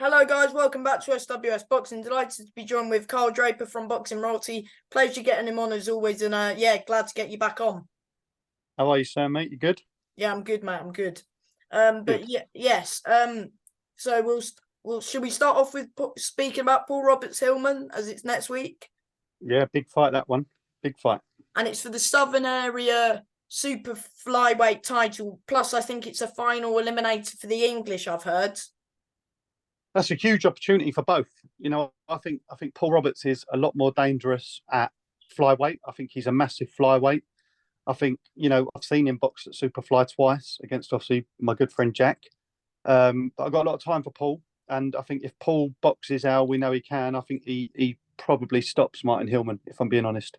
Hello, guys. Welcome back to SWS Boxing. Delighted to be joined with Carl Draper from Boxing Royalty. Pleasure getting him on as always, and yeah, glad to get you back on. How are you, Sam, mate? You good? Yeah, I'm good, mate. I'm good. Good. But yeah, yes. So we'll should we start off with speaking about Paul Roberts Hillman as it's next week, Yeah, big fight, that one. Big fight. and it's for the Southern Area Super Flyweight title. Plus, I think it's a final eliminator for the English. I've heard. That's a huge opportunity for both. I think Paul Roberts is a lot more dangerous at flyweight. I think he's a massive flyweight. I think, I've seen him box at Superfly twice against obviously my good friend Jack. But I've got a lot of time for Paul. And I think if Paul boxes how we know he can, I think he probably stops Martin Hillman, if I'm being honest.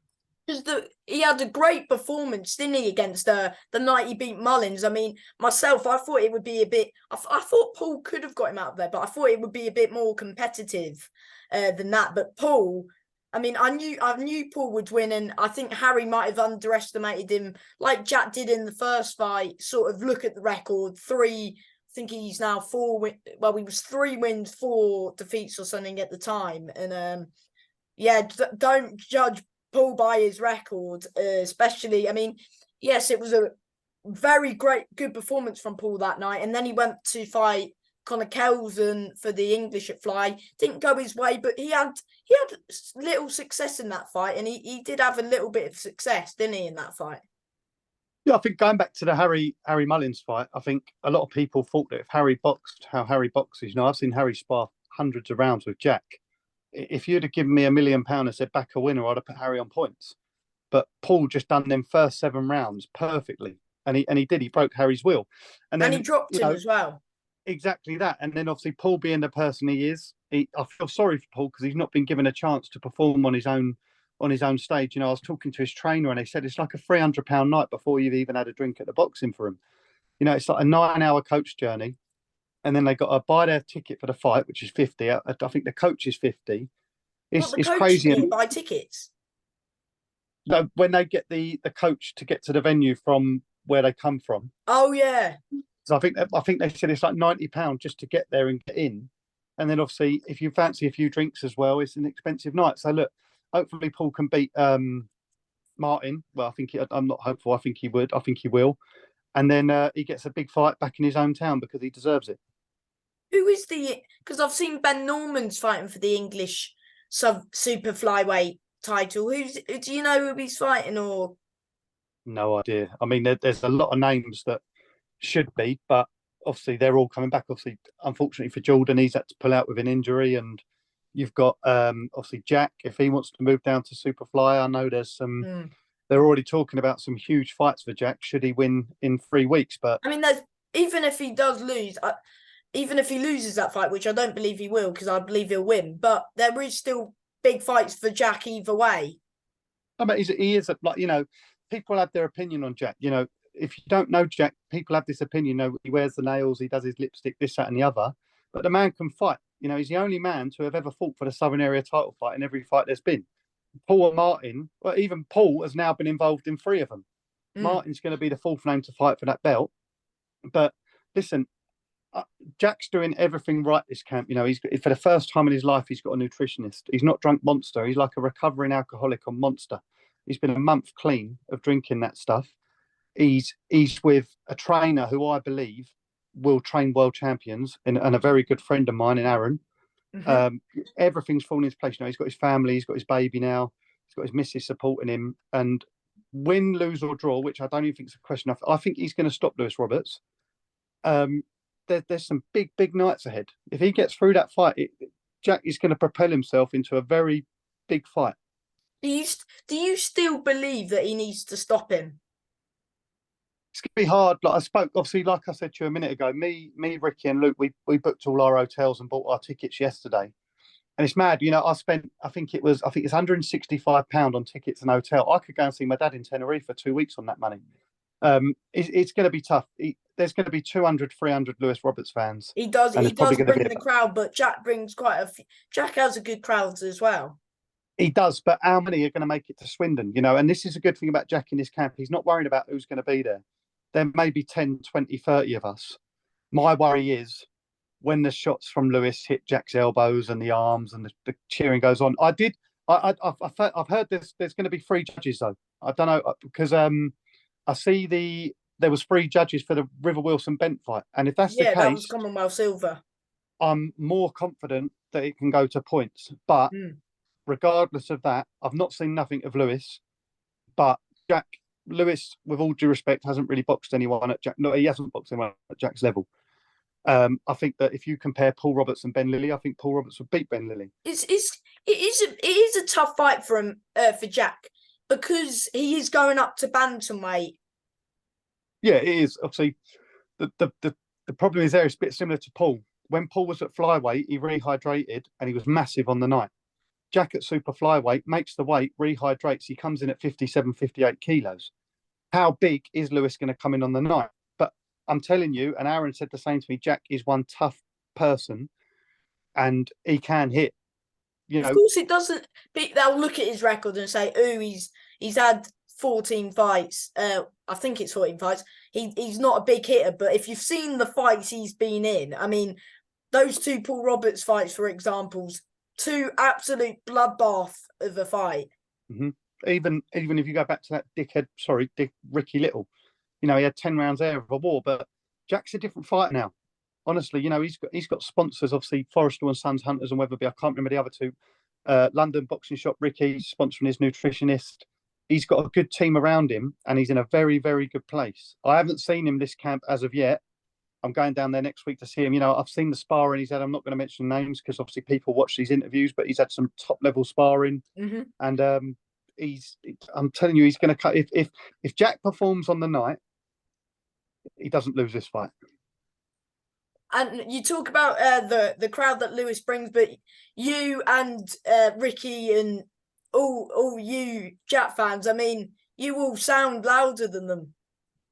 Because he had a great performance, didn't he, against the night he beat Mullins? I mean, myself, I thought it would be a bit. I thought Paul could have got him out of there, but I thought it would be a bit more competitive than that. But Paul, I mean, I knew Paul would win, and I think Harry might have underestimated him, like Jack did in the first fight. Sort of look at the record, three. I think he's now four. Well, he was 3 wins, 4 defeats, or something at the time, and yeah, don't judge Paul by his record, especially. I mean, yes, it was a very good performance from Paul that night, and then he went to fight Conor Kelson for the English at Fly. Didn't go his way, but he had little success in that fight, and he did have a little bit of success, didn't he, in that fight? Yeah, I think going back to the Harry Mullins fight, I think a lot of people thought that if Harry boxed how Harry boxes, I've seen Harry spar hundreds of rounds with Jack. If you'd have given me £1 million and said back a winner, I'd have put Harry on points. But Paul just done them first 7 rounds perfectly, and he did. He broke Harry's will, and And he then dropped him as well. exactly that. And then obviously Paul being the person he is, I feel sorry for Paul because he's not been given a chance to perform on his own stage. I was talking to his trainer and they said it's like a £300 night before you've even had a drink at the boxing for him. It's like a 9 hour coach journey, and then they got to buy their ticket for the fight, which is 50. I think the coach is 50. What, It's the it's coach crazy. didn't buy tickets? And when they get the coach to get to the venue from where they come from, Oh yeah. so I think they said it's like £90 just to get there and get in, and then obviously if you fancy a few drinks as well, it's an expensive night. So look, hopefully Paul can beat Martin. Well, I'm not hopeful. I think he would. I think he will, and then he gets a big fight back in his hometown because he deserves it. Who is the? Because I've seen Ben Norman's fighting for the English super flyweight title. Do you know who he's fighting? Or No idea. I mean, there's a lot of names that should be, but obviously they're all coming back. Obviously, unfortunately for Jordan, he's had to pull out with an injury, and you've got obviously Jack. If he wants to move down to Superfly, I know there's some. Hmm. They're already talking about some huge fights for Jack should he win in 3 weeks. But I mean, there's even if he does lose, even if he loses that fight, which I don't believe he will, because I believe he'll win. But there is still big fights for Jack either way. I mean, he is like people have their opinion on Jack. If you don't know Jack, people have this opinion. He wears the nails, he does his lipstick, this, that, and the other. But the man can fight. He's the only man to have ever fought for the Southern Area title fight in every fight there's been. Paul and Martin, well, even Paul has now been involved in 3 of them. Mm. Martin's going to be the fourth name to fight for that belt. But listen, Jack's doing everything right this camp. He's for the first time in his life, he's got a nutritionist. He's not drunk Monster. He's like a recovering alcoholic on Monster. He's been a month clean of drinking that stuff. He's with a trainer who I believe will train world champions and a very good friend of mine in Aaron. Mm-hmm. Everything's fallen into place now. He's got his family, he's got his baby now, he's got his missus supporting him. And win, lose or draw, which I don't even think is a question of, I think he's going to stop Lewis Roberts. There's some big nights ahead. If he gets through that fight, Jack is going to propel himself into a very big fight. Do you still believe that he needs to stop him? It's going to be hard. Like I spoke, obviously, like I said to you a minute ago, me, Ricky, and Luke, we booked all our hotels and bought our tickets yesterday. And it's mad, I think it's £165 on tickets and hotel. I could go and see my dad in Tenerife for 2 weeks on that money. It's going to be tough. There's going to be 200, 300 Lewis Roberts fans, He does. and He there's probably does going to be bring the crowd, but Jack brings quite a few. Jack has a good crowd as well. he does, but how many are going to make it to Swindon? And this is a good thing about Jack in this camp. He's not worried about who's going to be there. There may be 10, 20, 30 of us. My worry is when the shots from Lewis hit Jack's elbows and the arms and the cheering goes on. I've heard there's going to be three judges though. I don't know because I see there was three judges for the River Wilson Bent fight, and if that's the Yeah, that was case, Commonwealth silver. I'm more confident that it can go to points. But regardless of that, I've not seen nothing of Lewis. But Lewis, with all due respect, hasn't really boxed anyone at Jack. No, he hasn't boxed anyone at Jack's level. I think that if you compare Paul Roberts and Ben Lilly, I think Paul Roberts would beat Ben Lilly. It is a tough fight for him for Jack because he is going up to bantamweight. Yeah, it is. Obviously, the problem is there is a bit similar to Paul. When Paul was at flyweight, he rehydrated and he was massive on the night. Jack at super flyweight makes the weight, rehydrates. He comes in at 57, 58 kilos. How big is Lewis going to come in on the night? But I'm telling you, and Aaron said the same to me, Jack is one tough person and he can hit. You know, of course, it doesn't. They'll look at his record and say, "Oh, he's had 14 fights. I think it's 14 fights. He's not a big hitter." But if you've seen the fights he's been in, I mean, those two Paul Roberts fights, for examples, two absolute bloodbath of a fight. Mm-hmm. Even if you go back to that Ricky Little, you know, he had 10 rounds there of a war, but Jack's a different fighter now. Honestly, you know, he's got sponsors, obviously, Forrestal and Sons, Hunters and Weatherby. I can't remember the other two. London Boxing Shop, Ricky's sponsoring his nutritionist. He's got a good team around him and he's in a very, very good place. I haven't seen him this camp as of yet. I'm going down there next week to see him. You know, I've seen the sparring he's had. I'm not going to mention names because obviously people watch these interviews, but he's had some top level sparring. Mm-hmm. And I'm telling you, he's going to cut. If Jack performs on the night, he doesn't lose this fight. And you talk about the crowd that Lewis brings, but you and Ricky and all you Jack fans, I mean, you all sound louder than them.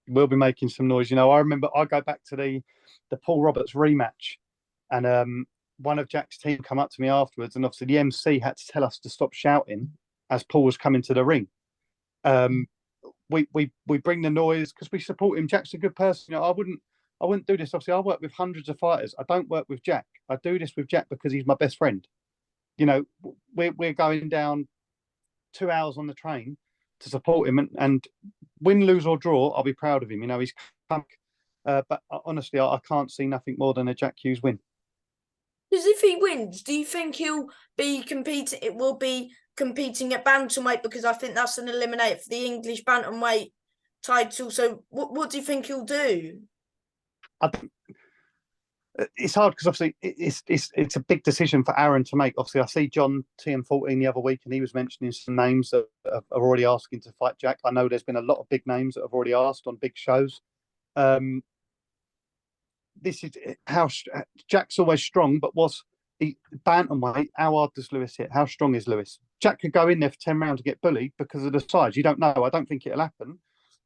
We'll be making some noise. You know, I remember I go back to the Paul Roberts rematch, and one of Jack's team come up to me afterwards, and obviously the MC had to tell us to stop shouting as Paul was coming to the ring. We bring the noise because we support him. Jack's a good person. You know, I wouldn't do this. Obviously, I work with hundreds of fighters. I don't work with Jack. I do this with Jack because he's my best friend. You know, we're going down 2 hours on the train to support him, and win, lose or draw, I'll be proud of him. You know, he's come. But honestly, I can't see nothing more than a Jack Hughes win. Because if he wins, do you think he'll be competing? It will be competing at bantamweight because I think that's an eliminator for the English bantamweight title. So, what do you think he'll do? It's hard because obviously it's a big decision for Aaron to make. Obviously, I see John TM14 the other week, and he was mentioning some names that are already asking to fight Jack. I know there's been a lot of big names that have already asked on big shows. This is how Jack's always strong, but bantamweight? How hard does Lewis hit? How strong is Lewis? Jack could go in there for 10 rounds to get bullied because of the size. You don't know. I don't think it'll happen,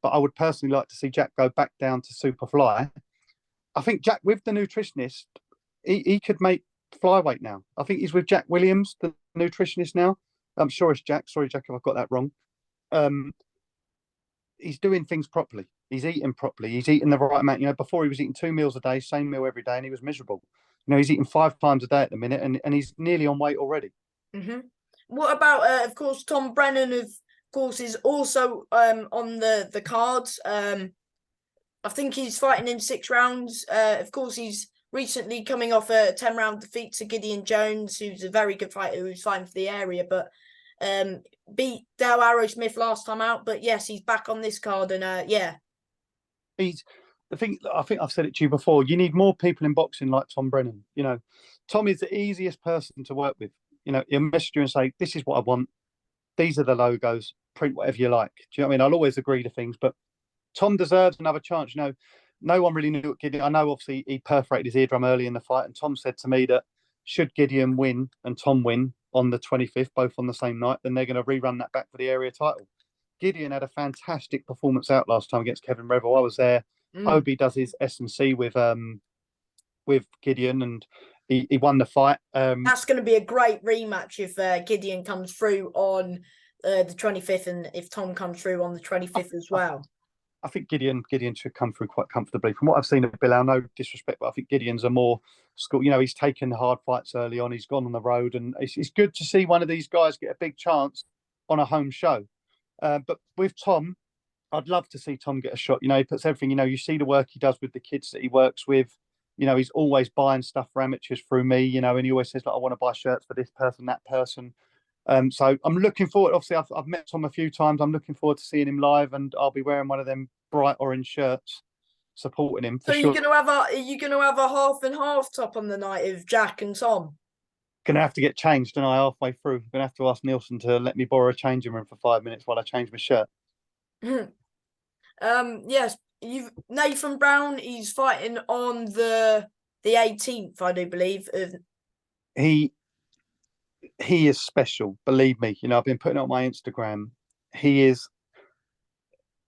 but I would personally like to see Jack go back down to super fly. I think Jack, with the nutritionist, he could make flyweight now. I think he's with Jack Williams, the nutritionist now. I'm sure it's Jack. Sorry, Jack, if I've got that wrong. He's doing things properly. He's eating properly. He's eating the right amount. You know, before he was eating 2 meals a day, same meal every day, and he was miserable. You know, he's eating 5 times a day at the minute, and he's nearly on weight already. Mm-hmm. What about, of course, Tom Brennan, of course, is also on the cards. I think he's fighting in 6 rounds. Of course, he's recently coming off a 10-round defeat to Gideon Jones, who's a very good fighter who's fighting for the area, but beat Dale Arrowsmith last time out. But yes, he's back on this card, and yeah. He's the thing. I think I've said it to you before. You need more people in boxing like Tom Brennan. You know, Tom is the easiest person to work with. You know, he'll message you and say, "This is what I want. These are the logos. Print whatever you like." Do you know what I mean? I'll always agree to things, but Tom deserves another chance. You know, no one really knew what Gideon. I know, obviously, he perforated his eardrum early in the fight, and Tom said to me that should Gideon win and Tom win on the 25th, both on the same night, then they're going to rerun that back for the area title. Gideon had a fantastic performance out last time against Kevin Revel. I was there. Obi does his S&C with Gideon, and he won the fight. That's going to be a great rematch if Gideon comes through on the 25th, and if Tom comes through on the 25th as well. I think Gideon should come through quite comfortably. From what I've seen of Bilal, no disrespect, but I think Gideon's a more school. You know, he's taken the hard fights early on. He's gone on the road, and it's good to see one of these guys get a big chance on a home show. But with Tom, I'd love to see Tom get a shot. You know, he puts everything. You know, you see the work he does with the kids that he works with. You know, he's always buying stuff for amateurs through me. You know, and he always says like, I want to buy shirts for this person, that person. So I'm looking forward. Obviously, I've met Tom a few times. I'm looking forward to seeing him live, and I'll be wearing one of them bright orange shirts, supporting him So for sure. are you gonna have a half and half top on the night of Jack and Tom? Gonna have to get changed, and I halfway through. Gonna have to ask Nielsen to let me borrow a changing room for 5 minutes while I change my shirt. Yes, you've Nathan Brown. He's fighting on the 18th, I do believe. He he is special. Believe me. You know, I've been putting it on my Instagram. He is.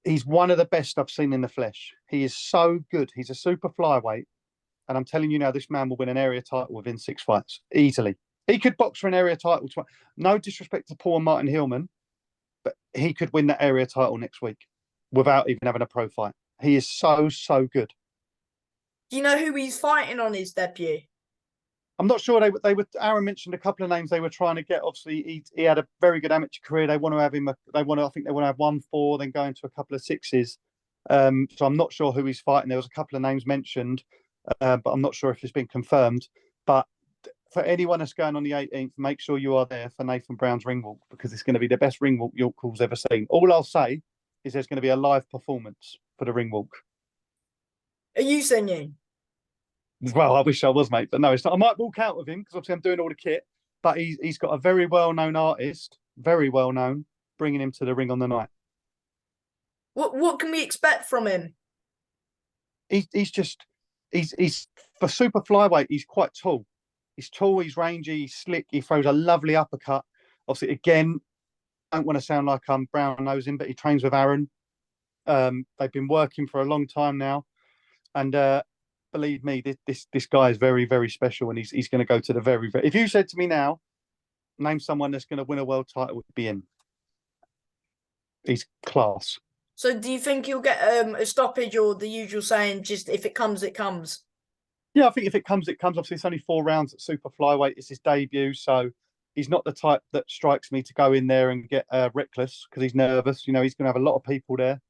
He's one of the best I've seen in the flesh. He is so good. He's a super flyweight. And I'm telling you now, this man will win an area title within 6 fights easily. He could box for an area title. No disrespect to Paul and Martin Hillman, but he could win that area title next week without even having a pro fight. He is so, so good. Do you know who he's fighting on his debut? I'm not sure they were. Aaron mentioned a couple of names they were trying to get. Obviously, he had a very good amateur career. They want to have him. They want to. I think they want to have 1-4, then go into a couple of sixes. So I'm not sure who he's fighting. There was a couple of names mentioned, but I'm not sure if it's been confirmed. But for anyone that's going on the 18th, make sure you are there for Nathan Brown's ring walk, because it's going to be the best ring walk York Hall's ever seen. All I'll say is there's going to be a live performance for the ring walk. Are you singing? Well, I wish I was, mate, but no, it's not. I might walk out with him because obviously I'm doing all the kit. But he's got a very well known artist, very well known, bringing him to the ring on the night. What can we expect from him? He's just he's for super flyweight. He's quite tall. He's tall. He's rangy. He's slick. He throws a lovely uppercut. Obviously, again, I don't want to sound like I'm brown nosing, but he trains with Aaron. They've been working for a long time now, and believe me, this guy is very, very special, and he's going to go to the very, very. If you said to me now, name someone that's going to win a world title, would be him. He's class. So do you think he'll get a stoppage, or the usual saying, just if it comes, it comes? Yeah, I think if it comes, it comes. Obviously, it's only 4 rounds at super flyweight. It's his debut, so he's not the type that strikes me to go in there and get reckless because he's nervous. You know, he's going to have a lot of people there.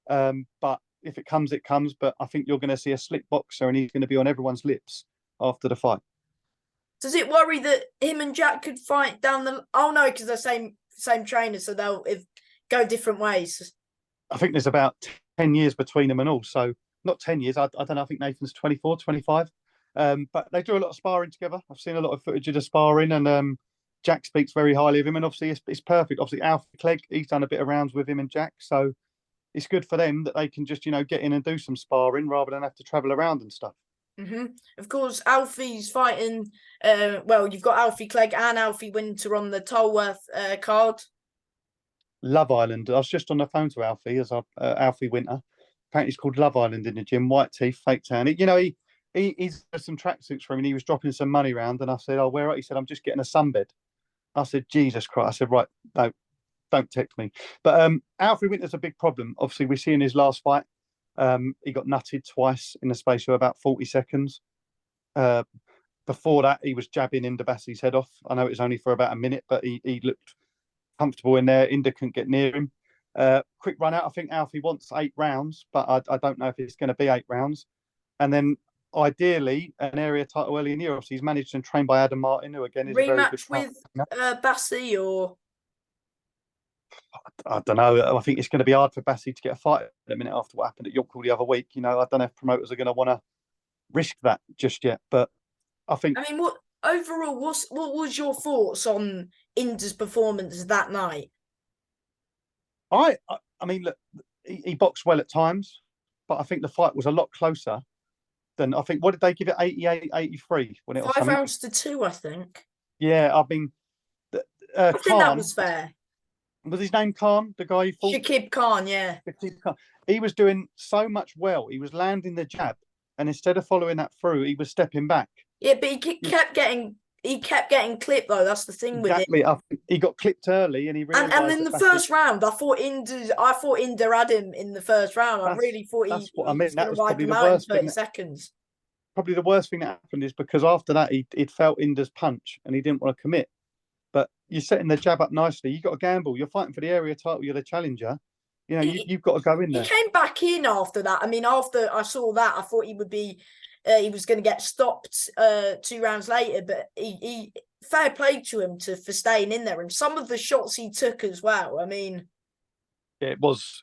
But if it comes, it comes. But I think you're going to see a slick boxer, and he's going to be on everyone's lips after the fight. Does it worry that him and Jack could fight down the? Oh no, because they're same trainers, so they'll go different ways. I think there's about 10 years between them and all. So not 10 years. I don't know. I think Nathan's 24, 25. But they do a lot of sparring together. I've seen a lot of footage of the sparring, and Jack speaks very highly of him. And obviously, it's perfect. Obviously, Alfie Clegg, he's done a bit of rounds with him and Jack. So it's good for them that they can just, get in and do some sparring rather than have to travel around and stuff. Mm-hmm. Of course, Alfie's fighting. Well, you've got Alfie Clegg and Alfie Winter on the Tolworth card. Love Island. I was just on the phone to Alfie Alfie Winter. Apparently, it's called Love Island in the gym. White teeth, fake tan. He's got some tracksuits for him, and he was dropping some money around. And I said, "Oh, where are?" He said, "I'm just getting a sunbed." I said, "Jesus Christ!" I said, "Right, no, don't text me." But Alfie Winter's a big problem. Obviously, we see in his last fight, he got nutted twice in the space of about 40 seconds. Before that, he was jabbing Inda Bassi's head off. I know it was only for about a minute, but he looked comfortable in there. Inda couldn't get near him. Quick run out. I think Alfie wants 8 rounds, but I don't know if it's going to be 8 rounds. And then ideally, an area title early in the year. Obviously, he's managed and trained by Adam Martin, who again is a very good Rematch with Bassi, or I don't know. I think it's going to be hard for Bassi to get a fight in a minute after what happened at York Hall the other week. I don't know if promoters are going to want to risk that just yet. But I think. I mean, what overall? What was your thoughts on Inda's performance that night? I mean, look, he boxed well at times, but I think the fight was a lot closer than I think. What did they give it? 88, 83 when it was 5 rounds to 2, I think. Yeah, I mean, I think that was fair. Was his name Khan, the guy who fought? Shakib Khan, yeah. He was doing so much well. He was landing the jab, and instead of following that through, he was stepping back. Yeah, but he kept getting he kept getting clipped though. That's the thing with Exactly. him. I think he got clipped early, and he And realised in that the first round, I thought Inder had him in the first round. I that's really thought that's what I he was mean. going That to was wipe probably him the out in worst 30 thing. seconds. Probably the worst thing that happened is because after that he'd felt Inder's punch and he didn't want to commit. But you're setting the jab up nicely. You got to gamble. You're fighting for the area title. You're the challenger. You know, He, you've got to go in he there. came back in after that. I mean, after I saw that, I thought he would be, he was going to get stopped 2 rounds later. But he fair play to him for staying in there, and some of the shots he took as well. I mean, Yeah, it was.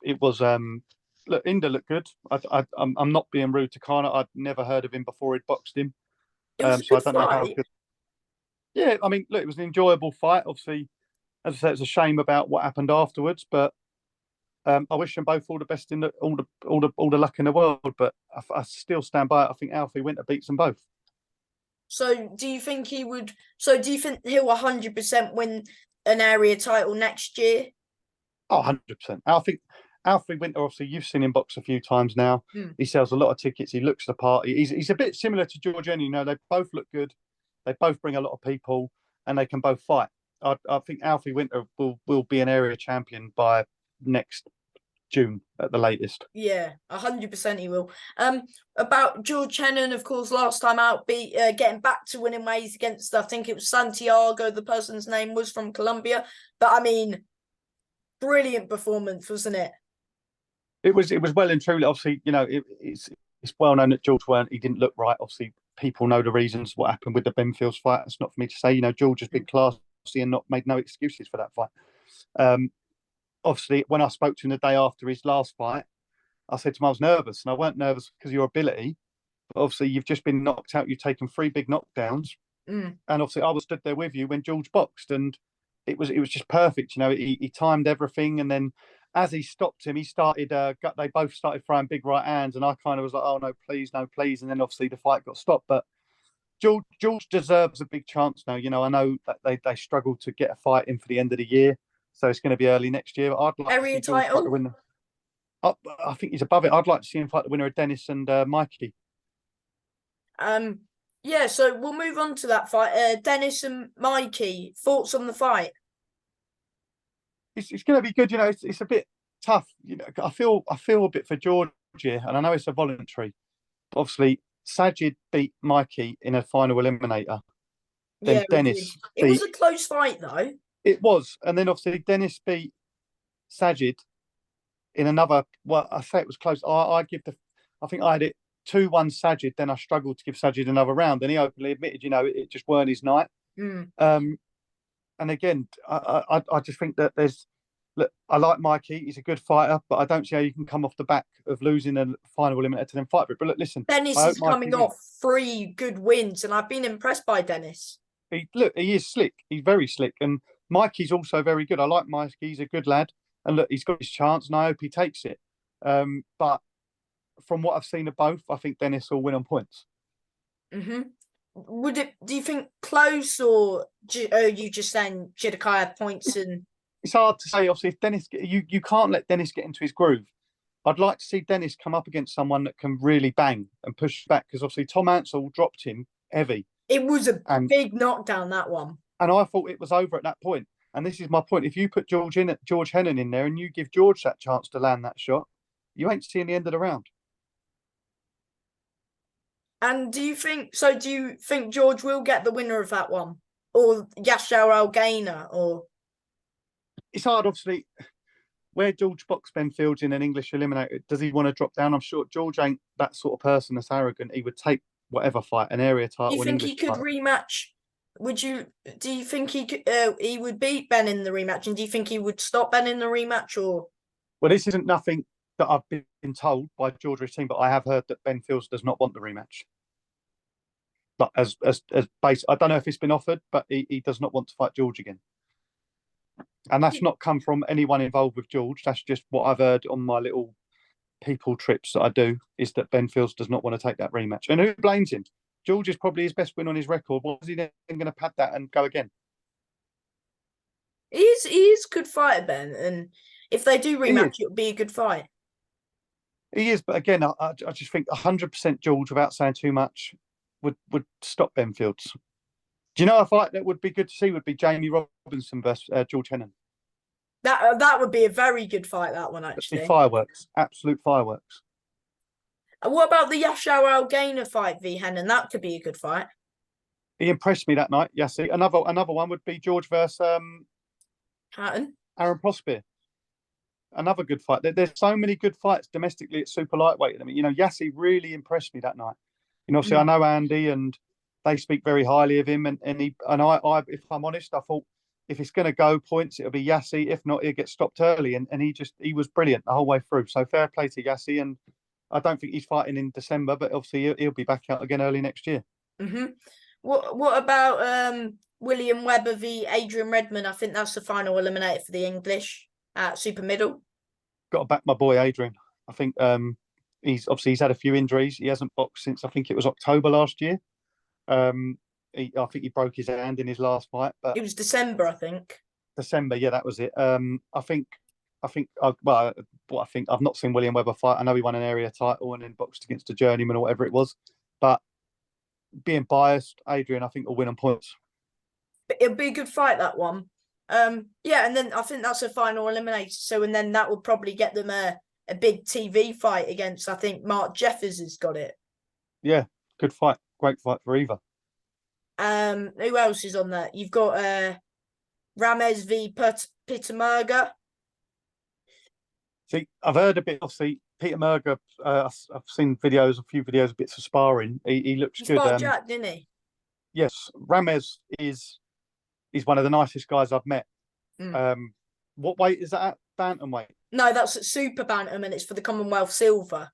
Look, Inder looked good. I'm not being rude to Kana. I'd never heard of him before he'd boxed him. it was a So I good don't know how fight. good. Yeah, I mean, look, it was an enjoyable fight. Obviously, as I said, it's a shame about what happened afterwards, but I wish them both all the best in all the luck in the world. But I still stand by it. I think Alfie Winter beats them both. So, do you think he would? So, do you think he'll 100% win an area title next year? Oh, 100%. Alfie Winter, obviously, you've seen him box a few times now. Hmm. He sells a lot of tickets. He looks the part. He's a bit similar to George Henry. You know, they both look good. They both bring a lot of people, and they can both fight. I think Alfie Winter will be an area champion by next June at the latest. Yeah, 100% he will. About George Hennon, of course, last time out, getting back to winning ways against, I think it was Santiago, the person's name was from Colombia. But I mean, brilliant performance, wasn't it? It was well and truly. Obviously, you know, it's well known that George weren't. He didn't look right. Obviously, people know the reasons what happened with the Benfields fight. It's not for me to say. You know, George has been classy and not made no excuses for that fight. Obviously, when I spoke to him the day after his last fight, I said to him I was nervous, and I weren't nervous because of your ability. But obviously, you've just been knocked out. You've taken 3 big knockdowns, Mm. and obviously, I was stood there with you when George boxed, and it was just perfect. You know, he timed everything, and then as he stopped him, he started. They both started throwing big right hands, and I kind of was like, "Oh no, please, no, please!" And then obviously the fight got stopped. But George deserves a big chance now. You know, I know that they struggled to get a fight in for the end of the year, so it's going to be early next year. But I'd like to Area see George fight the title. winner. I think he's above it. I'd like to see him fight the winner of Dennis and Mikey. Um, yeah, so we'll move on to that fight. Dennis and Mikey, thoughts on the fight? It's going to be good. You know, it's a bit tough. You know, I feel a bit for George here, and I know it's a voluntary. But obviously, Sajid beat Mikey in a final eliminator. Yeah, Then we did. Dennis It was beat a close fight though. it was, and then obviously Dennis beat Sajid in another. Well, I say it was close. I give the. I think I had it 2-1 Sajid. Then I struggled to give Sajid another round, and he openly admitted, you know, it just weren't his night. Mm. And again, I just think that there's. Look, I like Mikey. He's a good fighter, but I don't see how you can come off the back of losing a final eliminator to then fight for it. But look, listen, Dennis I hope is Mikey coming wins. off 3 good wins, and I've been impressed by Dennis. He is slick. He's very slick, and Mikey's also very good. I like Mikey. He's a good lad, and look, he's got his chance, and I hope he takes it. But from what I've seen of both, I think Dennis will win on points. Mm-hmm. Would it? Do you think close, or are you just saying Jidakaya points and? It's hard to say. Obviously, if Dennis, you can't let Dennis get into his groove. I'd like to see Dennis come up against someone that can really bang and push back, because obviously Tom Ansell dropped him heavy, It was a and big knockdown, that one. I thought it was over at that point. And this is my point: if you put George Hennon in there, and you give George that chance to land that shot, you ain't seeing the end of the round. And do you think so? Do you think George will get the winner of that one, or Yashar Al Gainer, or? It's hard, obviously. Where George box Benfields in an English eliminator, does he want to drop down? I'm sure George ain't that sort of person that's arrogant. He would take whatever fight, an area Do you title, an think English he could title. rematch? Would you? Do you think he could? He would beat Ben in the rematch, and do you think he would stop Ben in the rematch, or? Well, this isn't nothing that I've been told by George or his team, but I have heard that Ben Fields does not want the rematch. But as base, I don't know if it's been offered, but he does not want to fight George again. And that's not come from anyone involved with George. That's just what I've heard on my little people trips that I do, is that Ben Fields does not want to take that rematch. And who blames him? George is probably his best win on his record. Why is he then going to pad that and go again? He is a good fighter, Ben, and if they do He rematch, is. it would be a good fight. He is. But again, I just think 100% George, without saying too much, would stop Ben Fields. Do you know a fight that would be good to see would be Jamie Robinson versus George Hennon? That would be a very good fight, that one, That'd be actually. fireworks, absolute fireworks. And what about the Yashar Algainer fight v Hennon? That could be a good fight. He impressed me that night. Yes, another one would be George versus Hatton. Aaron Prosper. Another good fight. There's so many good fights domestically at super lightweight. I mean, Yassi really impressed me that night. Obviously, I know Andy, and they speak very highly of him. And I, if I'm honest, I thought if it's going to go points, it'll be Yassi. If not, he'll get stopped early. And he was brilliant the whole way through. So fair play to Yassi. And I don't think he's fighting in December, but obviously he'll be back out again early next year. Mm-hmm. What about William Webber v Adrian Redmond? I think that's the final eliminator for the English at super middle. Got to back my boy Adrian. I think he's had a few injuries. He hasn't boxed since I think it was October last year. I think he broke his hand in his last fight, but it was December, I think. December, yeah, that was it. I think I've not seen William Webber fight. I know he won an area title and then boxed against a journeyman or whatever it was, but being biased, Adrian, I think will win on points. It'll be a good fight, that one. Yeah, and then I think that's a final eliminator. So, and then that will probably get them a big TV fight against, I think, Mark Jeffers has got it. Yeah, good fight. Great fight for either. Who else is on there? You've got Rames v Peter Merger. See, I've heard a bit. Obviously, Peter Merger. I've seen a few videos, bits of sparring. He looks good. He Jack, didn't he? Yes, Rames is one of the nicest guys I've met. What weight is that at? Bantamweight? No, that's at super bantam, and it's for the Commonwealth silver.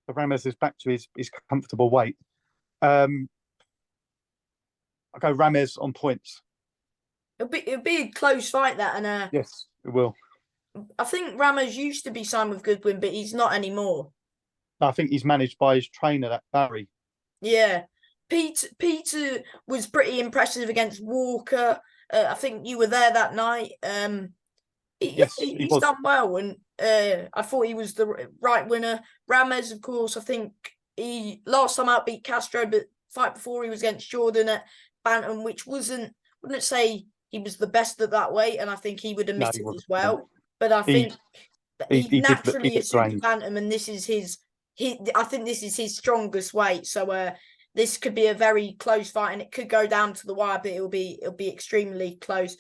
So Rames is back to his comfortable weight. I'll go Rames on points. It'll be a close fight, that, and yes, it will. I think Rames used to be signed with Goodwin, but he's not anymore. I think he's managed by his trainer, that Barry. Yeah, Peter was pretty impressive against Walker. I think you were there that night. Yes, he's done well, and I thought he was the right winner. Rames, of course, I think he last time out beat Castro, but fight before he was against Jordan at bantam, which wouldn't say he was the best at that weight, and I think he would admit it as well. But I think he naturally is super bantam, and this is I think this is his strongest weight. So this could be a very close fight, and it could go down to the wire, but it'll be extremely close.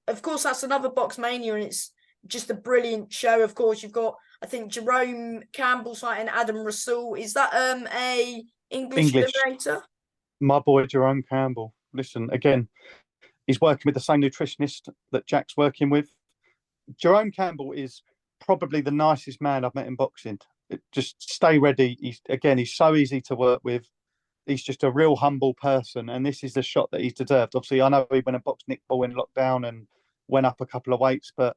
Of course, that's another Box Mania, and it's just a brilliant show. Of course, you've got, I think, Jerome Campbell fighting Adam Rasul. Is that a English eliminator? My boy Jerome Campbell. Listen, again, he's working with the same nutritionist that Jack's working with. Jerome Campbell is probably the nicest man I've met in boxing. Just stay ready. He's so easy to work with. He's just a real humble person, and this is the shot that he's deserved. Obviously, I know he went and boxed Nick Ball in lockdown and went up a couple of weights, but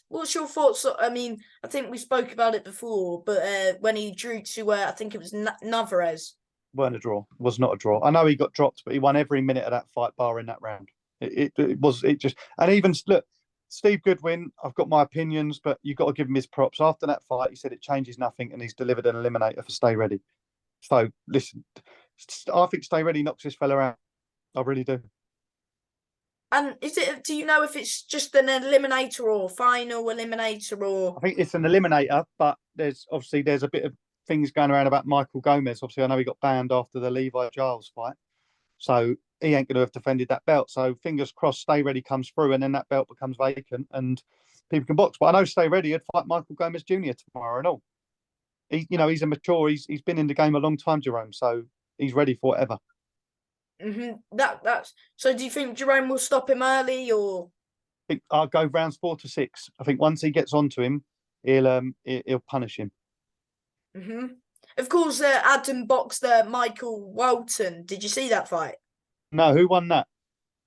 what's your thoughts? I mean, I think we spoke about it before, but when he drew to, I think it was Navarez. Weren't a draw. Was not a draw. I know he got dropped, but he won every minute of that fight, bar in that round. And even look, Steve Goodwin, I've got my opinions, but you've got to give him his props. After that fight, he said it changes nothing, and he's delivered an eliminator for Stay Ready. So listen, I think Stay Ready knocks this fella out. I really do. And do you know if it's just an eliminator or final eliminator, or? I think it's an eliminator, but there's a bit of things going around about Michael Gomez. Obviously, I know he got banned after the Levi Giles fight, so he ain't going to have defended that belt. So fingers crossed, Stay Ready comes through, and then that belt becomes vacant, and people can box. But I know Stay Ready would fight Michael Gomez Jr. tomorrow and all. He's a mature. He's been in the game a long time, Jerome. So he's ready for whatever. That's so. Do you think Jerome will stop him early, or? I think I'll go rounds 4 to 6. I think once he gets onto him, he'll punish him. Of course, Adam boxed Michael Walton. Did you see that fight? No, who won that?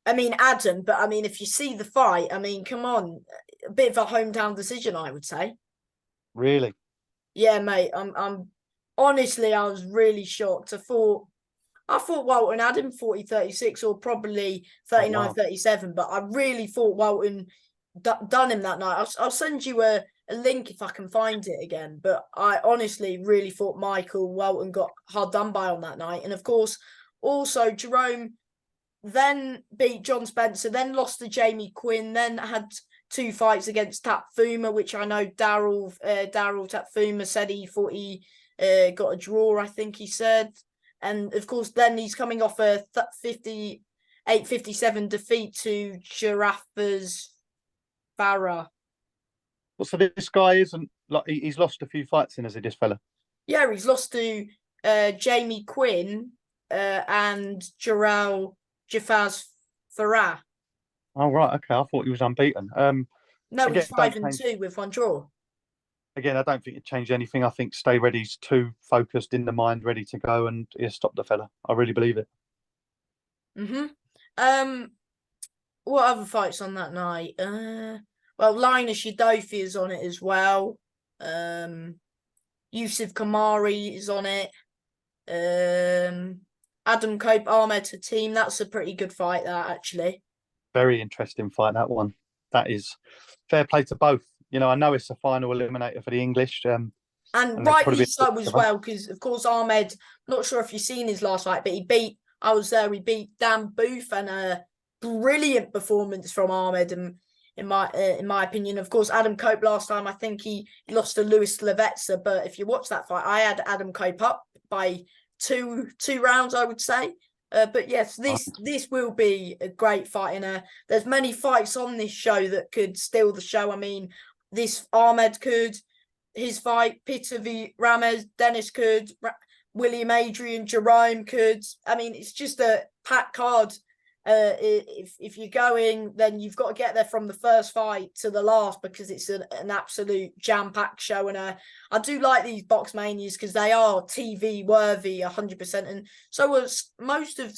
I mean, Adam, but I mean, if you see the fight, I mean, come on, a bit of a hometown decision, I would say. Really? Yeah, mate. I'm honestly, I was really shocked. I thought Walton had him 40-36 or probably 39-37, but I really thought Walton done him that night. I'll send you a link if I can find it again, but I honestly really thought Michael Walton got hard done by on that night. And of course, Also, Jerome then beat John Spencer, then lost to Jamie Quinn, then had two fights against Tapfuma, which I know Daryl Tapfuma said he thought he got a draw, I think he said. And of course, then he's coming off a 58-57 defeat to Giraffa's Farah. Well, so this guy isn't like he's lost a few fights in, as he, this fella. Yeah, he's lost to Jamie Quinn and Jafaz Farah. Oh right, okay. I thought he was unbeaten. No, Again, he's don't 5-2 with one draw. again, I don't think it changed anything. I think Stay Ready's too focused in the mind, ready to go, and yeah, stop the fella. I really believe it. Um, what other fights on that night? Well, Linus Yadofi is on it as well. Yusuf Kamari is on it. Adam Cope, Ahmed Hatim. That's a pretty good fight, that actually. Very interesting fight, that one. That is fair play to both. You know, I know it's a final eliminator for the English. And there's probably rightly been so as well, because of course Ahmed, not sure if you've seen his last fight, but I was there, he beat Dan Booth, and a brilliant performance from Ahmed, and in my opinion. Of course, Adam Cope last time, I think he lost to Luis Slavetsa, but if you watch that fight, I had Adam Cope up by two rounds, I would say. But yes, this will be a great fight, and there's many fights on this show that could steal the show. I mean, this Ahmed could, his fight, Peter v Ramirez, Dennis could, William Adrian, Jerome could. I mean, it's just a packed card. If you're going, then you've got to get there from the first fight to the last, because it's an absolute jam-packed show. And I do like these box manias because they are TV worthy 100%. And so was most of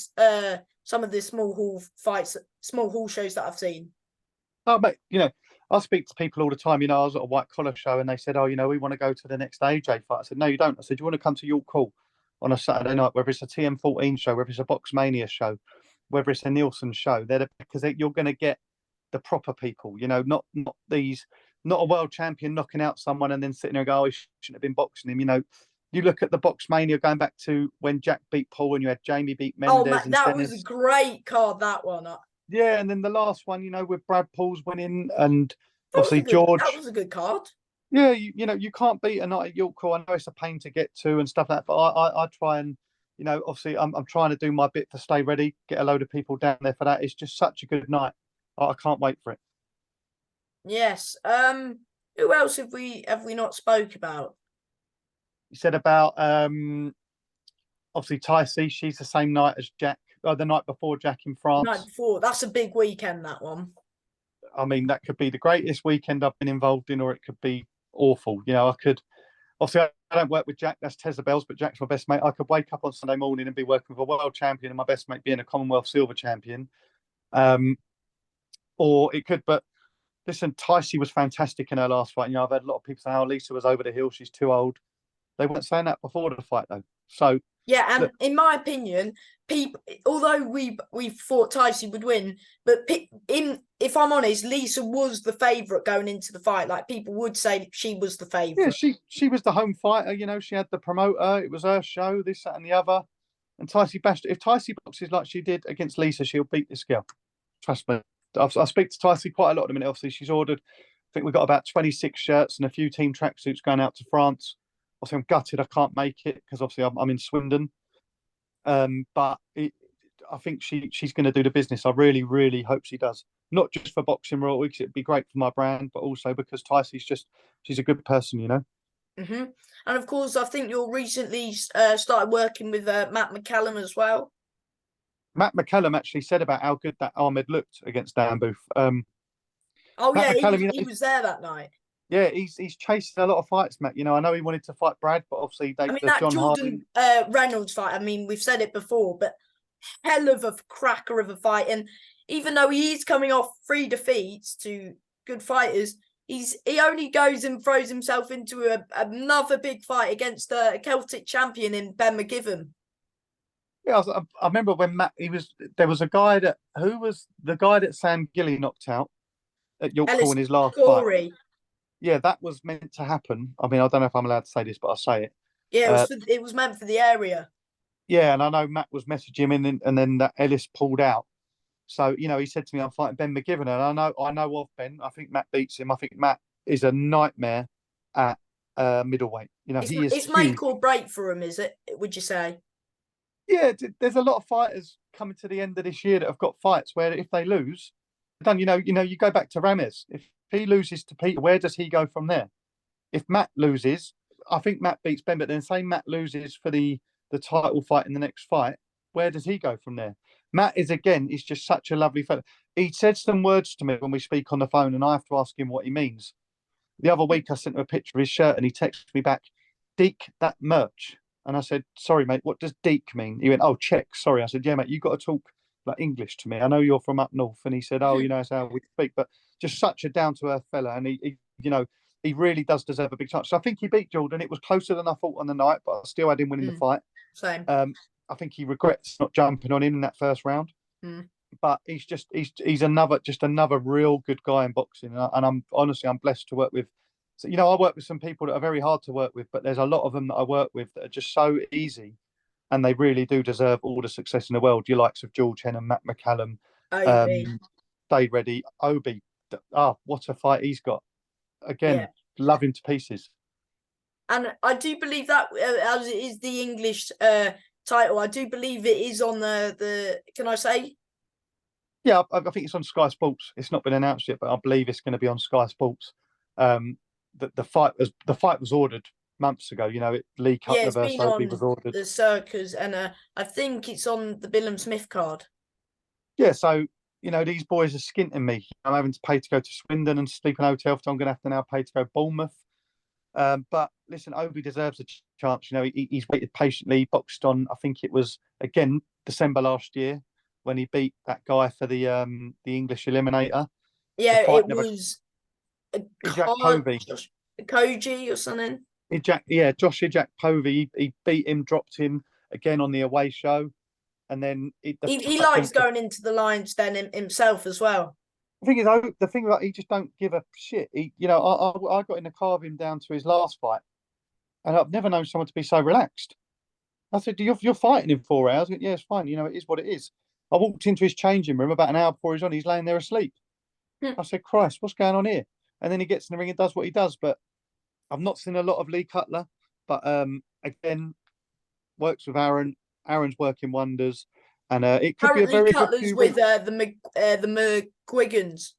some of the small hall shows that I've seen. Oh, mate, you know, I speak to people all the time. You know, I was at a white collar show and they said, "Oh, you know, we want to go to the next AJ fight." I said, "No, you don't." I said, "You want to come to York Hall on a Saturday night, whether it's a TM14 show, whether it's a Box Mania show, whether it's a Nielsen show, because you're going to get the proper people, you know, not a world champion knocking out someone and then sitting there and go, oh, he shouldn't have been boxing him. You know, you look at the Box Mania going back to when Jack beat Paul and you had Jamie beat Mendes. Oh, man, that was a great card, that one. Yeah, and then the last one, you know, with Brad Paul's winning and obviously George. That was a good card. Yeah, you know, you can't beat a night at York Hall. I know it's a pain to get to and stuff like that, but I try and, you know, obviously I'm trying to do my bit to Stay Ready, get a load of people down there for that. It's just such a good night. I can't wait for it. Yes. Who else have we not spoke about? You said about obviously Ticey, she's the same night as Jack, the night before Jack in France. Night before. That's a big weekend, that one. I mean, that could be the greatest weekend I've been involved in, or it could be awful. You know, I could obviously I don't work with Jack, that's Tezza Bells, but Jack's my best mate. I could wake up on Sunday morning and be working with a world champion and my best mate being a Commonwealth silver champion. Or it could, but listen, Ticey was fantastic in her last fight. You know, I've had a lot of people say, oh, Lisa was over the hill, she's too old. They weren't saying that before the fight, though. So yeah, and look, in my opinion, people, although we thought Ticey would win, but if I'm honest, Lisa was the favourite going into the fight. Like, people would say she was the favourite. Yeah, she was the home fighter. You know, she had the promoter. It was her show, this, that, and the other. And Ticey bashed. If Ticey boxes like she did against Lisa, she'll beat this girl. Trust me. I speak to Ticey quite a lot at the minute. Obviously, she's ordered. I think we've got about 26 shirts and a few team tracksuits going out to France. Obviously, I'm gutted I can't make it because obviously I'm in Swindon. But I think she's going to do the business. I really, really hope she does. Not just for Boxing Royal Weeks, it'd be great for my brand, but also because Ticey's she's a good person, you know. Mm-hmm. And of course, I think you're recently started working with Matt McCallum as well. Matt McCallum actually said about how good that Ahmed looked against Dan Booth. Oh Matt yeah, McCallum, he was there that night. Yeah, he's chasing a lot of fights, Matt. You know, I know he wanted to fight Brad, but obviously that John Jordan Reynolds fight. I mean, we've said it before, but hell of a cracker of a fight. And even though he's coming off 3 defeats to good fighters, he only goes and throws himself into another big fight against a Celtic champion in Ben McGiven. Yeah, I remember when Matt, there was a guy who was the guy that Sam Gilly knocked out at York Hall in his last fight. Yeah, that was meant to happen. I mean, I don't know if I'm allowed to say this, but I'll say it. Yeah, it was meant for the area. yeah, and I know Matt was messaging him, and then that Ellis pulled out. So he said to me, "I'm fighting Ben McGivern," and I know of Ben. I think Matt beats him. I think Matt is a nightmare at middleweight. He is It's huge. make or break for him, is it? Would you say? Yeah, there's a lot of fighters coming to the end of this year that have got fights where if they lose, done. You go back to Ramirez. If he loses to Peter, where does he go from there? If Matt loses, I think Matt beats Ben, but then say Matt loses for the title fight in the next fight, where does he go from there? Matt is just such a lovely fellow. He said some words to me when we speak on the phone, and I have to ask him what he means. The other week, I sent him a picture of his shirt, and he texted me back, "Deke, that merch." And I said, "Sorry, mate, what does Deke mean?" He went, "Oh, Czech, sorry." I said, "Yeah, mate, you got to talk like English to me. I know you're from up north." And he said, "Oh, that's how we speak." But just such a down to earth fella, and he really does deserve a big chance. So I think he beat Jordan. It was closer than I thought on the night, but I still had him winning the Mm, fight. same. I think he regrets not jumping on him in that first round. Mm. But he's another real good guy in boxing, and I'm blessed to work with. So I work with some people that are very hard to work with, but there's a lot of them that I work with that are just so easy, and they really do deserve all the success in the world. Your likes of George Hennon, Matt McCallum, OB. um, Stay Ready, Obi. What a fight he's got! Yeah. Again, love him to pieces. And I do believe that as it is the English title, I do believe it is on the. Can I say? Yeah, I think it's on Sky Sports. It's not been announced yet, but I believe it's going to be on Sky Sports. Um, the fight was ordered months ago. Lee Yeah, Cutler it's versus been Obi on was ordered. the circus, and I think it's on the Bill and Smith card. Yeah, so these boys are skinting me. I'm having to pay to go to Swindon and sleep in a hotel, so I'm going to have to now pay to go to Bournemouth. But listen, Obi deserves a chance. He's waited patiently. Boxed on, I think it was again December last year when he beat that guy for the English Eliminator. The Yeah, fight it never. was a Ijak card, Povey. Koji or something. Josh Ijak Povey. He beat him, dropped him again on the away show, and then He likes going into the lines then himself as well. the thing is, the thing about he just don't give a shit. I got in the car of him down to his last fight, and I've never known someone to be so relaxed. I said, "You're fighting in 4 hours." He went, "Yeah, it's fine. It is what it is." I walked into his changing room about an hour before he's on. He's laying there asleep. Hmm. I said, "Christ, what's going on here?" And then he gets in the ring and does what he does. But I've not seen a lot of Lee Cutler. But again, works with Aaron. Aaron's working wonders, and it could be a Apparently, very good Cutler's few with weeks. the McGuigans.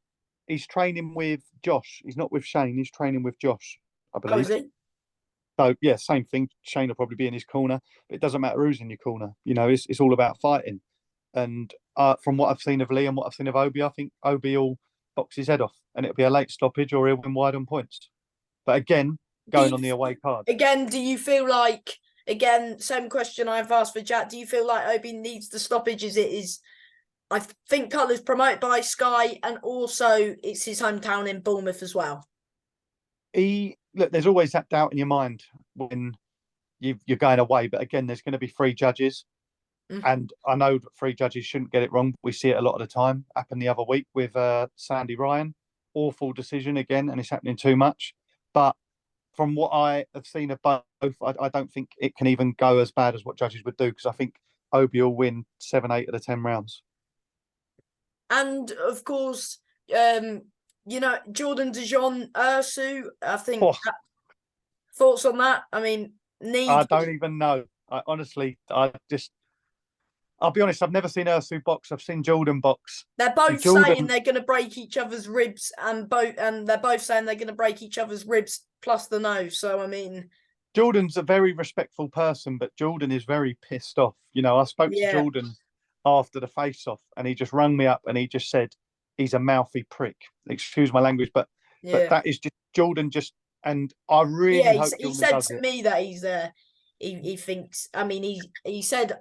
He's training with Josh. He's not with Shane. He's training with Josh, I Oh, is believe. he? So yeah, same thing. Shane will probably be in his corner, but it doesn't matter who's in your corner. It's all about fighting. And from what I've seen of Lee and what I've seen of Obi, I think Obi will box his head off, and it'll be a late stoppage or he'll win wide on points. But again, going on the away card. Again, do you feel like again, same question I've asked for Jack, do you feel like Obi needs the stoppages? It is I think Cutler's promoted by Sky and also it's his hometown in Bournemouth as well. Look, there's always that doubt in your mind when you're going away, but again, there's going to be three judges. Mm. And I know that three judges shouldn't get it wrong. We see it a lot of the time. Happened the other week with Sandy Ryan. Awful decision again, and it's happening too much. But from what I have seen of both, I don't think it can even go as bad as what judges would do because I think Obi will win 7, 8 of the 10 rounds. And of course, Jordan Dijon Ursu, I think Oh, thoughts on that? I mean, I need don't even know. I'll be honest, I've never seen Ursu box. I've seen Jordan box. they're both And saying Jordan, they're going to break each other's ribs, and they're both saying they're going to break each other's ribs plus the nose. So I mean, Jordan's a very respectful person, but Jordan is very pissed off. I spoke to yeah, Jordan after the face-off, and he just rung me up and he just said he's a mouthy prick. Excuse my language, but yeah, that is just Jordan. And I yeah. really He, hope he Jordan said does to it. me that he thinks. I mean, he said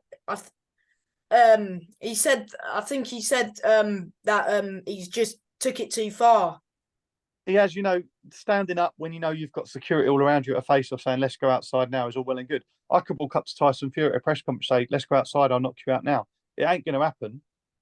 he said I think he said that he's just took it too far. He has, standing up when you've got security all around you at a face-off saying let's go outside now is all well and good. I could walk up to Tyson Fury at a press conference and say let's go outside. I'll knock you out now. It ain't going to happen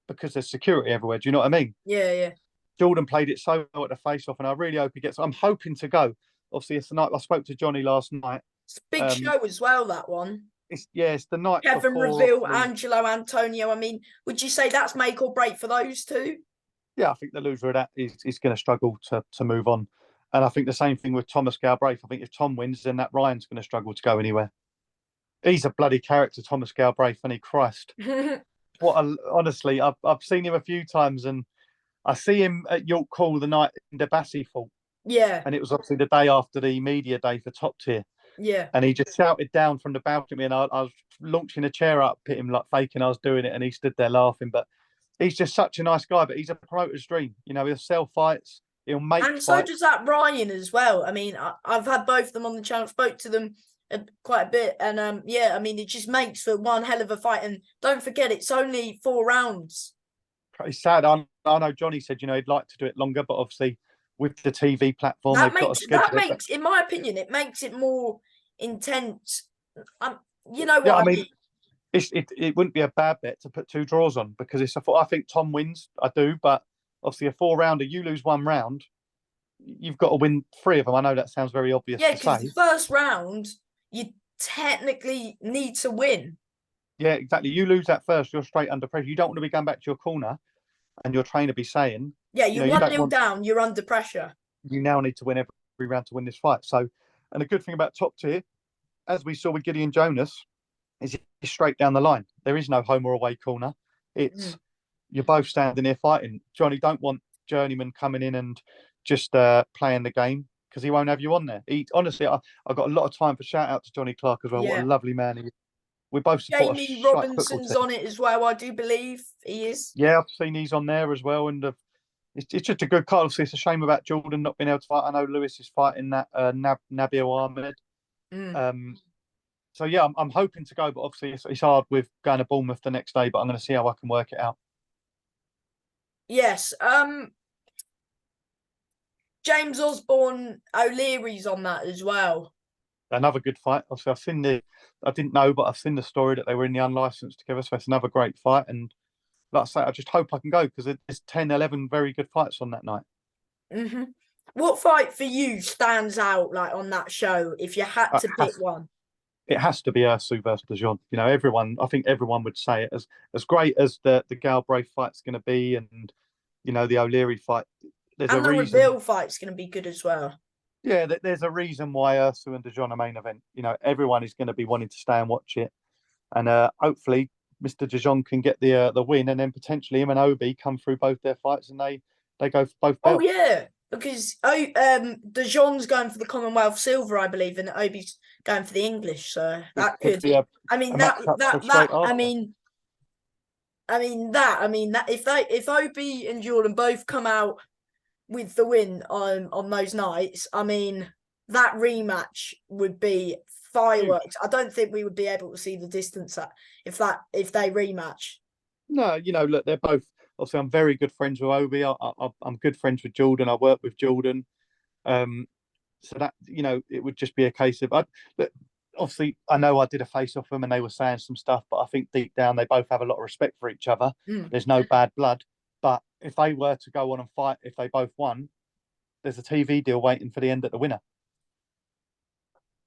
because there's security everywhere. Do you know what I mean? Yeah, yeah. Jordan played it so well at the face-off, and I really hope he gets. I'm hoping to go. Obviously, it's the night I spoke to Johnny last night. It's a big Um, show as well. That one. it's the night Kevin before, Reveal, obviously. Angelo Antonio. I mean, would you say that's make or break for those two? Yeah, I think the loser of that is going to struggle to move on. And I think the same thing with Thomas Galbraith. I think if Tom wins, then that Ryan's going to struggle to go anywhere. He's a bloody character, Thomas Galbraith, and he Christ. Honestly, I've seen him a few times, and I see him at York Hall the night the Bassi fought, Yeah, and it was obviously the day after the media day for Top Tier, yeah. and he just shouted down from the balcony, and I was launching a chair up at him like faking I was doing it, and he stood there laughing. But he's just such a nice guy. But he's a promoter's dream. You know, he'll sell fights, he'll make And so fights. does that Ryan as well. I mean, I've had both of them on the channel, spoke to them quite a bit, and yeah, I mean, it just makes for one hell of a fight. And don't forget, it's only 4 rounds. It's sad. I know Johnny said, he'd like to do it longer, but obviously with the TV platform, That they've got to makes that schedule it. makes, in my opinion, it makes it more intense. You know Yeah, I what I mean, mean? it wouldn't be a bad bet to put two draws on because I think Tom wins. I do, but obviously a 4 rounder, you lose 1 round, you've got to win 3 of them. I know that sounds very obvious Yeah, to because say. the first round you technically need to win. Yeah, exactly. You lose that first, you're straight under pressure. You don't want to be going back to your corner and your trainer be saying, Yeah, you you one don't nil want. down, you're under pressure. You now need to win every round to win this fight. So, and the good thing about Top Tier, as we saw with Gideon Jonas, is it's straight down the line. There is no home or away corner. It's You're both standing here fighting. Johnny don't want journeyman coming in and just playing the game because he won't have you on there. Honestly, I got a lot of time for shout out to Johnny Clark as well. What a Yeah. lovely man he is. We both support a Jamie shite football Robinson's team. on it as well, I do believe he is. Yeah, I've seen he's on there as well, and it's just a good card. Obviously, it's a shame about Jordan not being able to fight. I know Lewis is fighting that Nabil Ahmed. Mm. So yeah, I'm hoping to go, but obviously it's hard with going to Bournemouth the next day. But I'm going to see how I can work it out. Yes. James Osborne O'Leary's on that as well. Another good fight. Obviously, I didn't know, but I've seen the story that they were in the unlicensed together. So it's another great fight. And like I say, I just hope I can go because there's 10, 11 very good fights on that night. Mm-hmm. What fight for you stands out like on that show if you had to pick one? It has to be Ursu versus DeJean. I think everyone would say it as great as the Galbraith fight's going to be, and the O'Leary fight. There's And a the reason. reveal fight's going to be good as well. Yeah, there's a reason why Ursu and DeJean are main event. Everyone is going to be wanting to stay and watch it, and hopefully Mr. DeJean can get the win, and then potentially him and Obi come through both their fights, and they go for both belts. Oh yeah, because DeJean's going for the Commonwealth silver, I believe, and Obi's going for the English. So that could be I mean a that match-up that for that straight I after. mean that if Obi and Jordan both come out with the win on those nights, I mean that rematch would be fireworks. I don't think we would be able to see the distance if they rematch. No, look, they're both. Obviously, I'm very good friends with Obi. I'm good friends with Jordan. I work with Jordan. So that it would just be a case of. Obviously, I know I did a face off them and they were saying some stuff, but I think deep down they both have a lot of respect for each other. There's no bad blood. But if they were to go on and fight, if they both won, there's a TV deal waiting for the end at the winner.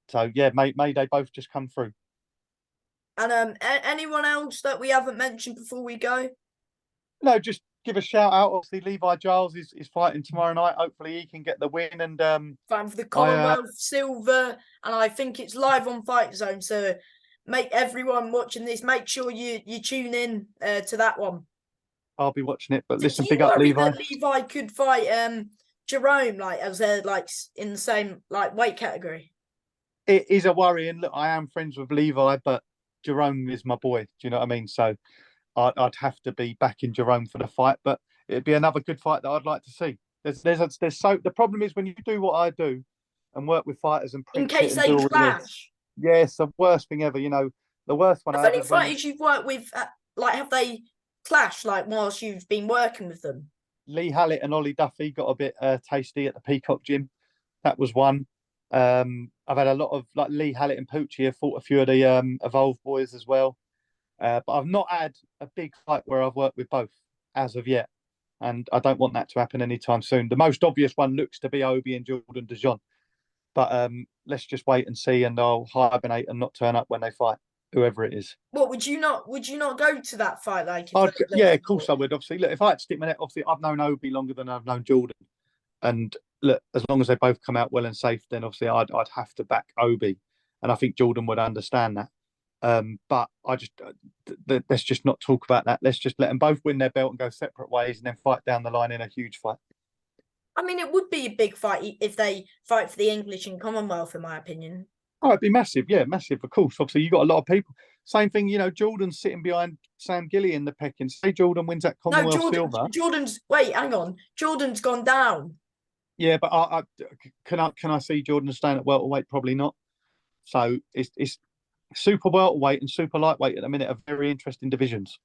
So yeah, may they both just come through. And anyone else that we haven't mentioned before we go? No, just give a shout out. Obviously, Levi Giles is fighting tomorrow night. Hopefully, he can get the win and fighting for the Commonwealth silver, and I think it's live on Fight Zone. So, make everyone watching this, make sure you tune in to that one. I'll be watching it. But listen, big up Levi. That Levi could fight Jerome as they're in the same weight category. It is a worry, and look, I am friends with Levi, but Jerome is my boy. Do you know what I mean? So I'd have to be backing Jerome for the fight, but it'd be another good fight that I'd like to see. The problem is when you do what I do and work with fighters and in preach case it and they do all clash. This, yeah, it's the worst thing ever. The worst one. Have any fighters you've worked with have they clashed whilst you've been working with them? Lee Hallett and Ollie Duffy got a bit tasty at the Peacock Gym. That was one. I've had a lot of Lee Hallett and Poochie have fought a few of the Evolve boys as well. But I've not had a big fight where I've worked with both as of yet. And I don't want that to happen anytime soon. The most obvious one looks to be Obi and Jordan DeJean. But let's just wait and see, and I'll hibernate and not turn up when they fight. whoever it is. What would you not? Would you not go to that fight? Like if they Yeah, went of for course I it? would. Obviously, look, if I had to stick my neck, obviously I've known Obi longer than I've known Jordan, and look, as long as they both come out well and safe, then obviously I'd have to back Obi, and I think Jordan would understand that. But I just let's just not talk about that. Let's just let them both win their belt and go separate ways, and then fight down the line in a huge fight. I mean, it would be a big fight if they fight for the English and Commonwealth, in my opinion. Oh, it'd be massive. Yeah, massive. Of course. Obviously, you got a lot of people. Same thing. Jordan's sitting behind Sam Gilly in the pecking. Say Jordan wins that No, Commonwealth silver. Jordan's. Wait, hang on. Jordan's gone down. Yeah, but can I see Jordan staying at welterweight? Probably not. So it's super welterweight and super lightweight at the minute are very interesting divisions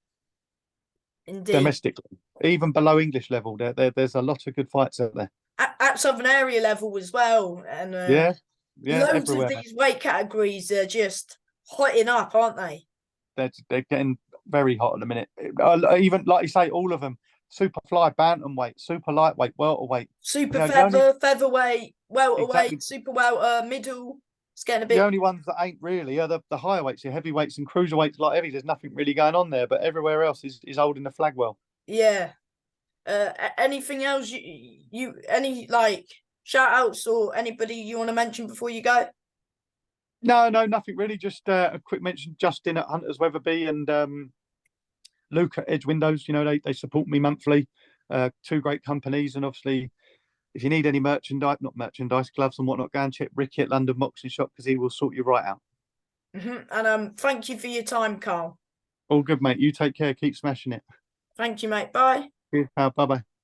Indeed. domestically. Even below English level, there's a lot of good fights out there. At Southern area level as well, and Yeah, yeah, loads of everywhere. these weight categories are just hotting up, aren't they? They're getting very hot at the minute. Even like you say, all of them. Super fly, bantamweight, super lightweight, welterweight. Super The only featherweight, welterweight, exactly super welter, middle. It's getting a the bit, only ones that ain't really are the higher weights, the heavyweights and cruiserweights, like heavy. There's nothing really going on there, but everywhere else is holding the flag well. yeah. Anything else any like shout outs or anybody you want to mention before you go? No, nothing really. Just a quick mention. Justin at Hunters Weatherby and Luke at Edge Windows. They support me monthly. Two great companies, and obviously, if you need any merchandise, not merchandise, gloves and whatnot, go and check Ricky at London Boxing Shop because he will sort you right out. And thank you for your time, Carl. All good, mate. You take care. Keep smashing it. Thank you, mate. Bye. Cheers, pal. Bye bye.